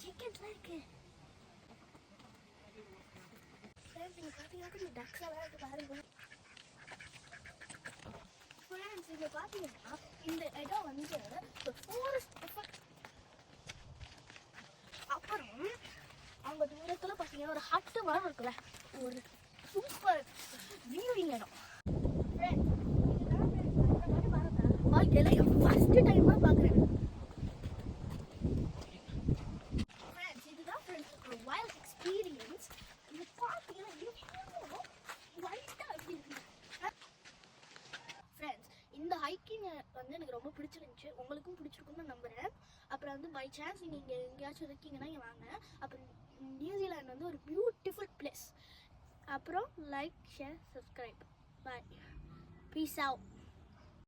சிக்கன்ஸ்லாம் இருக்கு. நீங்க பார்த்தீங்கன்னா டக்ஸ் எல்லாம் இருக்கு பாருங்க. ஃப்ரெண்ட்ஸ் இங்க பார்த்தீங்கன்னா இந்த இடம் வந்து ஃபாரஸ்ட் எஃபெக்ட். அப்புறம் அவங்க தூரத்தில் பார்த்தீங்கன்னா ஒரு ஹட்டு மாதிரி இருக்குல்ல, ஒரு சூப்பர் வியூவிங் இடம். ஃப்ரெண்ட்ஸ் இதுதான் ஃப்ரெண்ட்ஸ் நான் இந்த மாதிரி வரேன் வாழ்க்கையில் என் ஃபஸ்ட்டு டைம் தான் பார்க்குறேன். ஃப்ரெண்ட்ஸ் இதுதான் ஃப்ரெண்ட்ஸ் ஒரு வைல்ட் எக்ஸ்பீரியன்ஸ். இது பார்த்தீங்கன்னா ஃப்ரெண்ட்ஸ் இந்த ஹைக்கிங் வந்து எனக்கு ரொம்ப பிடிச்சிருந்துச்சு, உங்களுக்கும் பிடிச்சிருக்குன்னு நம்புகிறேன். அப்புறம் வந்து பை சான்ஸ் நீங்கள் எங்கேயாச்சும் இருக்கீங்கன்னா இங்கே வாங்க. அப்புறம் நியூசிலாந்து வந்து ஒரு பியூட்டிஃபுல் பிளேஸ். அப்புறம் லைக், ஷேர், சப்ஸ்கிரைப். பாய், பீஸ் அவுட்.